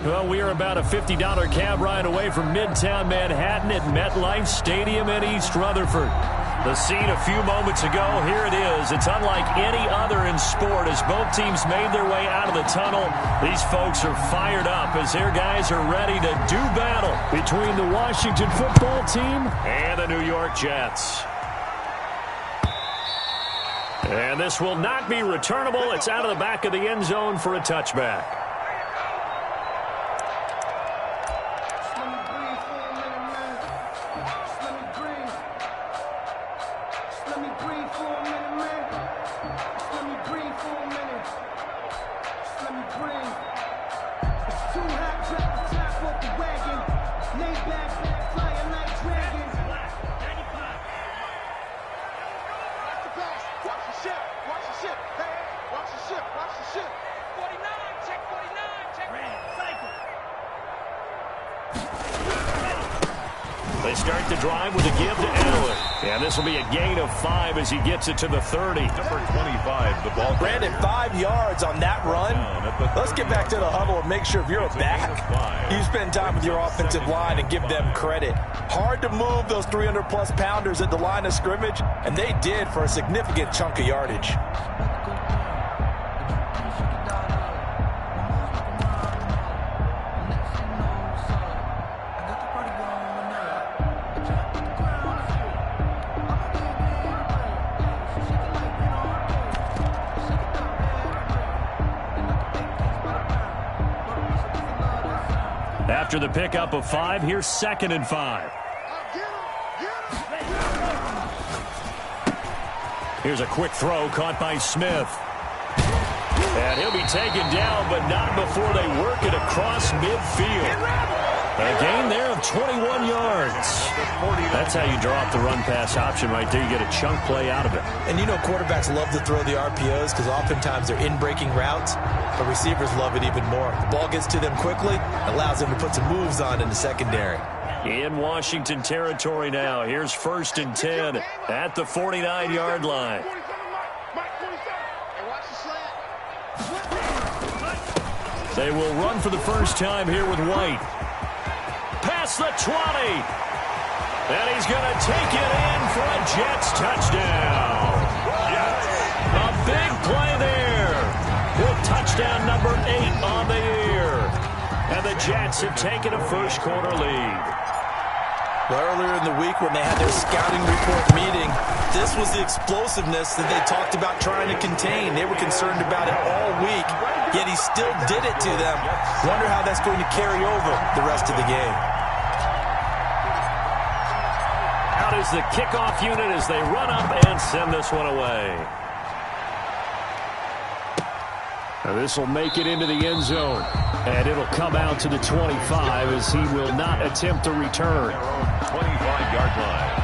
Well, we are about a $50 cab ride away from Midtown Manhattan at MetLife Stadium in East Rutherford. The scene a few moments ago, here it is. It's unlike any other in sport as both teams made their way out of the tunnel. These folks are fired up as their guys are ready to do battle between the Washington football team and the New York Jets. And this will not be returnable. It's out of the back of the end zone for a touchback. They start the drive with a give to Allen. And this will be a gain of 5 as he gets it to the 30. Number 25, the ball. Brandon, 5 yards on that run. Let's get back to the huddle and make sure if you're a back, you spend time with your offensive line and give them credit. Hard to move those 300-plus pounders at the line of scrimmage, and they did for a significant chunk of yardage. After the pickup of 5, here's 2nd and 5. Here's a quick throw caught by Smith. And he'll be taken down, but not before they work it across midfield. A gain there of 21 yards. That's how you draw up the run-pass option right there. You get a chunk play out of it. And you know quarterbacks love to throw the RPOs because oftentimes they're in-breaking routes, but receivers love it even more. The ball gets to them quickly, allows them to put some moves on in the secondary. In Washington territory now. Here's 1st and 10 at the 49-yard line. They will run for the first time here with White. Past the 20. And he's going to take it in for a Jets touchdown. A big play there. With touchdown number 8 on the year. And the Jets have taken a first-quarter lead. Well, earlier in the week when they had their scouting report meeting, this was the explosiveness that they talked about trying to contain. They were concerned about it all week, yet he still did it to them. Wonder how that's going to carry over the rest of the game. Out is the kickoff unit as they run up and send this one away. Now this will make it into the end zone. And it'll come out to the 25 as he will not attempt a return. 25-yard line.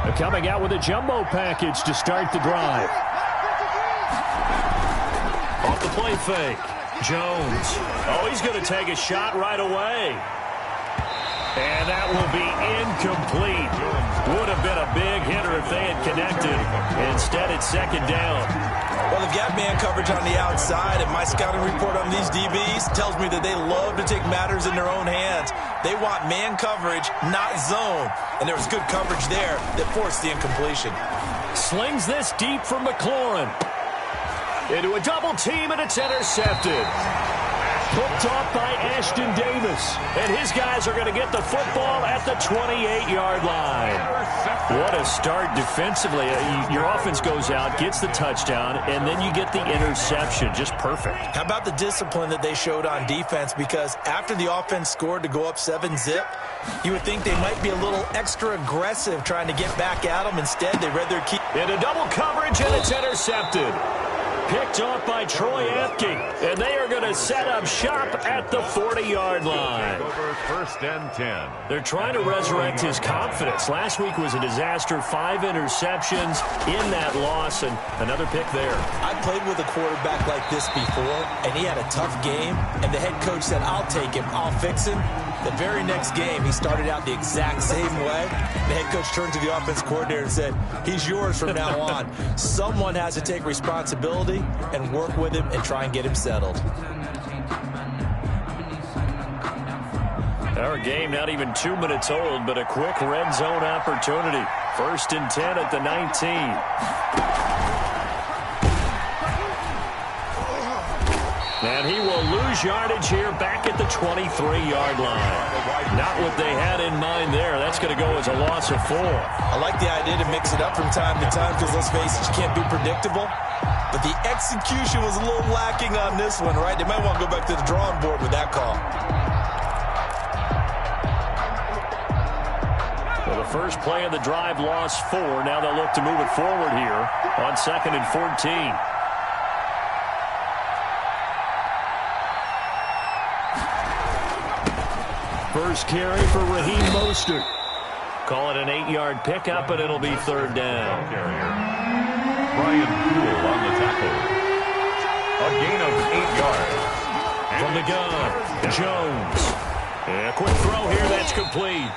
They're coming out with a jumbo package to start the drive. Off the play fake. Jones. Oh, he's going to take a shot right away. And that will be incomplete. Would have been a big hitter if they had connected. Instead, it's 2nd down. Well, they've got man coverage on the outside, and my scouting report on these DBs tells me that they love to take matters in their own hands. They want man coverage, not zone. And there was good coverage there that forced the incompletion. Slings this deep for McLaurin. Into a double team, and it's intercepted. Hooked off by Ashton Davis. And his guys are going to get the football at the 28-yard line. What a start defensively. Your offense goes out, gets the touchdown, and then you get the interception. Just perfect. How about the discipline that they showed on defense? Because after the offense scored to go up 7-zip, you would think they might be a little extra aggressive trying to get back at them. Instead, they read their key. Into double coverage, and it's intercepted. picked off by Troy Apke, and they are going to set up shop at the 40-yard line. First and 10. They're trying to resurrect his confidence. Last week was a disaster, 5 interceptions in that loss, and another pick there. I played with a quarterback like this before, and he had a tough game, and the head coach said, I'll take him, I'll fix him. The very next game, he started out the exact same way. The head coach turned to the offense coordinator and said, he's yours from now on. Someone has to take responsibility and work with him and try and get him settled. Our game not even 2 minutes old, but a quick red zone opportunity. First and 10 at the 19. And he will lose yardage here back at the 23-yard line. Not what they had in mind there. That's going to go as a loss of 4. I like the idea to mix it up from time to time because, let's face it, you can't be predictable. But the execution was a little lacking on this one, right? They might want to go back to the drawing board with that call. Well, the first play of the drive lost 4. Now they'll look to move it forward here on 2nd and 14. First carry for Raheem Mostert. Call it an 8-yard pickup, and it'll be 3rd down. Brian Poole on the tackle. A gain of 8 yards. From the gun, Jones. A quick throw here, that's complete.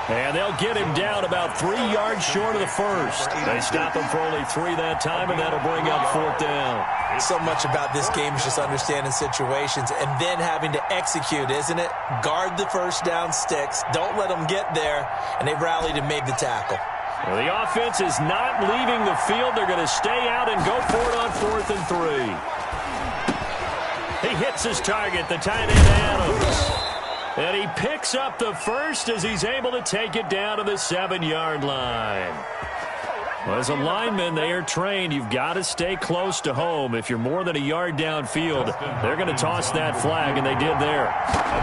And they'll get him down about 3 yards short of the first. They stop him for only 3 that time, and that'll bring up 4th down. So much about this game is just understanding situations and then having to execute, isn't it? Guard the first down sticks. Don't let them get there. And they've rallied and made the tackle. Well, the offense is not leaving the field. They're going to stay out and go for it on 4th and 3. He hits his target, the tight end Adams. And he picks up the first as he's able to take it down to the 7-yard line. Well, as a lineman, they are trained. You've got to stay close to home. If you're more than a yard downfield, they're going to toss that flag, and they did there. A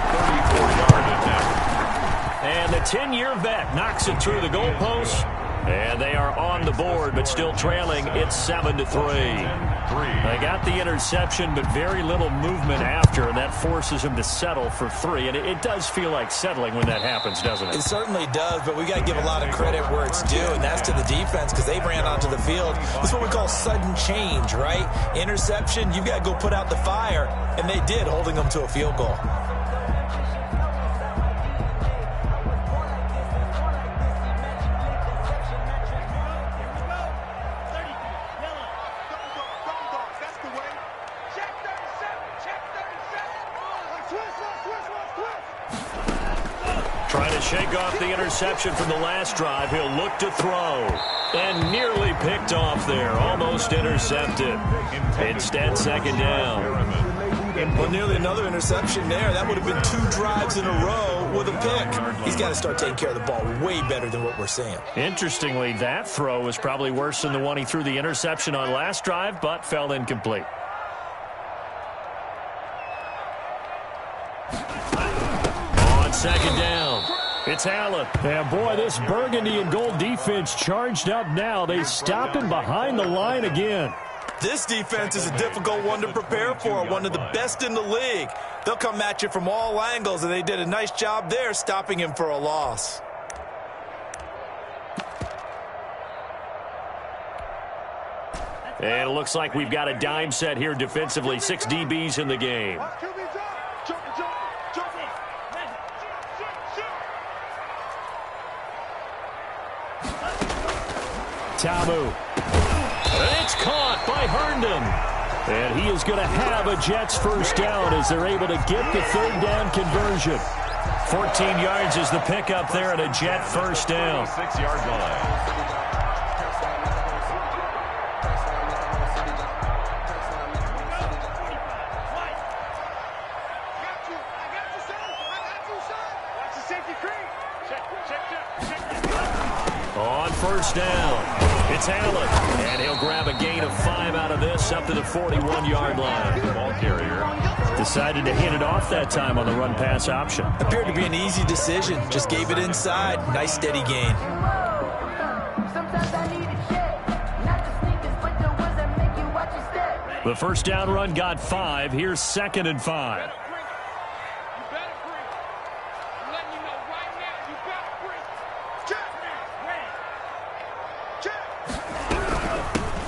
34-yard attempt. And the 10-year vet knocks it through the goalpost. And they are on the board, but still trailing. It's 7-3. They got the interception, but very little movement after, and that forces them to settle for 3. And it does feel like settling when that happens, doesn't it? It certainly does, but we got to give a lot of credit where it's due, and that's to the defense because they ran onto the field. This is what we call sudden change, right? Interception, you've got to go put out the fire, and they did, holding them to a field goal. Trying to shake off the interception from the last drive. He'll look to throw. And nearly picked off there. Almost intercepted. Instead, 2nd down. Well, nearly another interception there. That would have been 2 drives in a row with a pick. He's got to start taking care of the ball way better than what we're seeing. Interestingly, that throw was probably worse than the one he threw the interception on last drive, but fell incomplete. On 2nd down, it's Allen. And boy, this burgundy and gold defense charged up now. They stop him behind the line again. This defense is a difficult one to prepare for, one of the best in the league. They'll come at you from all angles, and they did a nice job there stopping him for a loss. And it looks like we've got a dime set here defensively. 6 DBs in the game. Tamu. And it's caught by Herndon. And he is going to have a Jets first down as they're able to get the 3rd down conversion. 14 yards is the pickup there and a Jet first down. 6-yard line. On first down, it's Allen, and he'll grab a gain of 5 out of this up to the 41-yard line. Ball carrier decided to hand it off that time on the run-pass option. Appeared to be an easy decision. Just gave it inside. Nice steady gain. The first down run got 5. Here's 2nd and 5.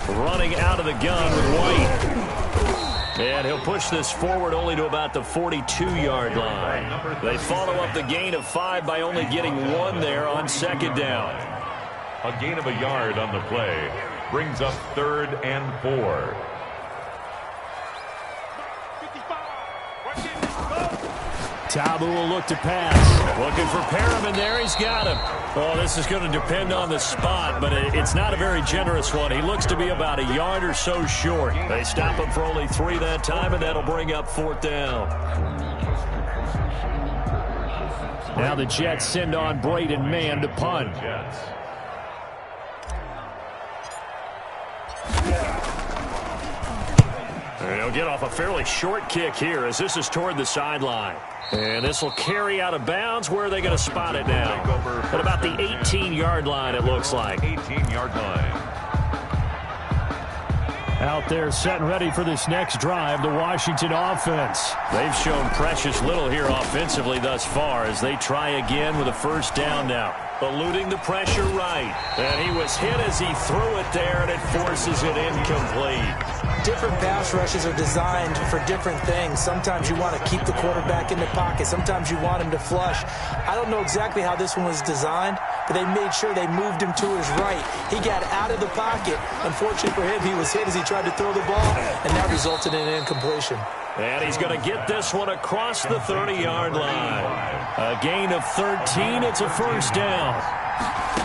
Running out of the gun with White. And he'll push this forward only to about the 42-yard line. They follow up the gain of 5 by only getting 1 there on 2nd down. A gain of a yard on the play brings up 3rd and 4. Tabu will look to pass. Looking for Perriman there. He's got him. Oh, this is going to depend on the spot, but it's not a very generous one. He looks to be about a yard or so short. They stop him for only 3 that time, and that'll bring up 4th down. Now the Jets send on Braden Mann to punt. And he'll get off a fairly short kick here as this is toward the sideline. And this will carry out of bounds. Where are they going to spot it now? At about the 18-yard line, it looks like. 18-yard line. Out there set and ready for this next drive, the Washington offense. They've shown precious little here offensively thus far as they try again with a first down now. Eluding the pressure right. And he was hit as he threw it there, and it forces it incomplete. Different pass rushes are designed for different things. Sometimes you want to keep the quarterback in the pocket. Sometimes you want him to flush. I don't know exactly how this one was designed, but they made sure they moved him to his right. He got out of the pocket. Unfortunately for him, he was hit as he tried to throw the ball, and that resulted in an incompletion. And he's going to get this one across the 30-yard line. A gain of 13. It's a first down.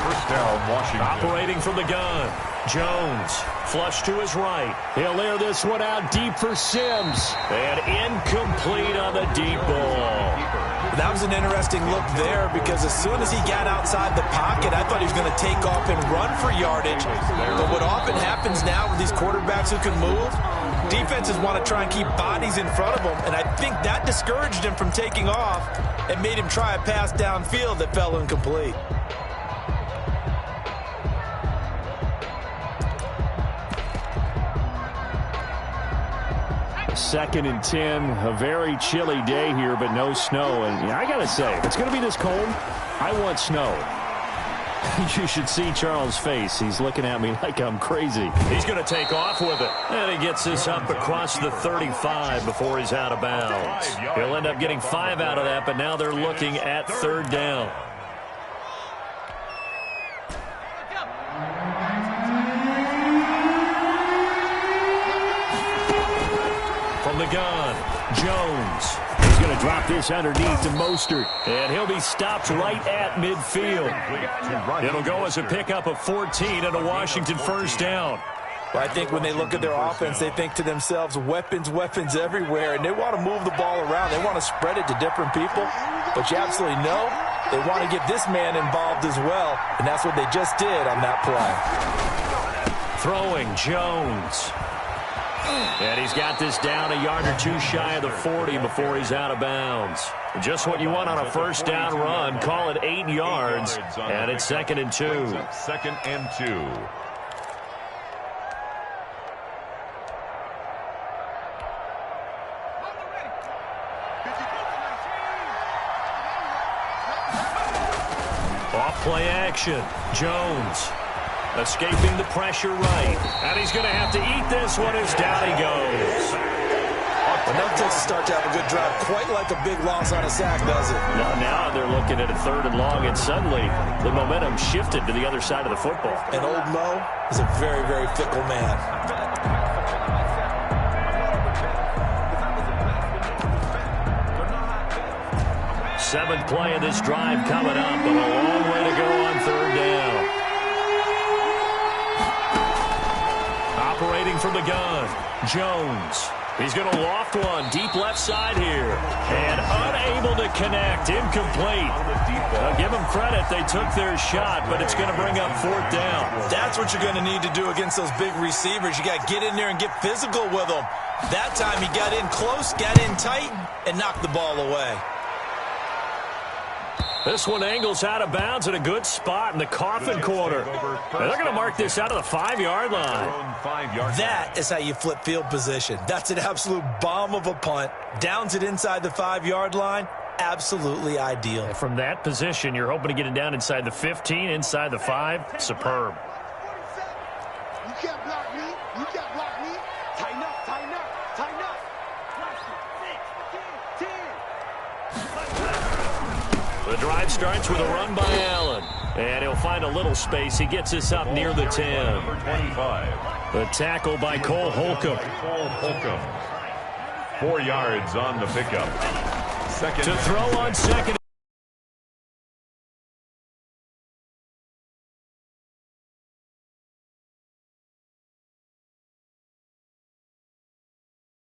First down, Washington. Operating from the gun. Jones, flush to his right. He'll air this one out deep for Sims. And incomplete on the deep ball. That was an interesting look there because as soon as he got outside the pocket, I thought he was going to take off and run for yardage. But what often happens now with these quarterbacks who can move, defenses want to try and keep bodies in front of them. And I think that discouraged him from taking off and made him try a pass downfield that fell incomplete. Second and 10, a very chilly day here, but no snow. And I got to say, if it's going to be this cold, I want snow. You should see Charles' face. He's looking at me like I'm crazy. He's going to take off with it. And he gets this up across the 35 before he's out of bounds. He'll end up getting 5 out of that, but now they're looking at 3rd down. From the gun, Jones. He's going to drop this underneath to Mostert. And he'll be stopped right at midfield. It'll go as a pickup of 14 and a Washington first down. Well, I think when they look at their offense, they think to themselves, weapons, weapons everywhere. And they want to move the ball around. They want to spread it to different people. But you absolutely know they want to get this man involved as well. And that's what they just did on that play. Throwing Jones. And he's got this down a yard or two shy of the 40 before he's out of bounds. Just what you want on a first down run. Call it 8 yards. And it's 2nd and 2. 2nd and 2. Off play action. Jones. Escaping the pressure right. And he's going to have to eat this one as down he goes. Enough to start to have a good drive. Quite like a big loss on a sack, does it? Now they're looking at a 3rd and long, and suddenly the momentum shifted to the other side of the football. And old Mo is a very, very fickle man. Seventh play of this drive coming up, but a long way to go on 3rd down. Operating from the gun, Jones. He's going to loft one deep left side here. And unable to connect, incomplete. Now give them credit, they took their shot, but it's going to bring up 4th down. That's what you're going to need to do against those big receivers. You got to get in there and get physical with them. That time he got in close, got in tight, and knocked the ball away. This one angles out of bounds in a good spot in the coffin corner. And they're going to mark this out of the 5-yard line. That is how you flip field position. That's an absolute bomb of a punt. Downs it inside the 5-yard line. Absolutely ideal. And from that position, you're hoping to get it down inside the 15, inside the 5. Superb. You can't block me. You can't block me. Tighten up, tighten up, tighten up. 6, 10. The drive starts with a run by Allen. And he'll find a little space. He gets us up near the 10. Number 25. The tackle by Cole Holcomb. 4 yards on the pickup. Second To throw on second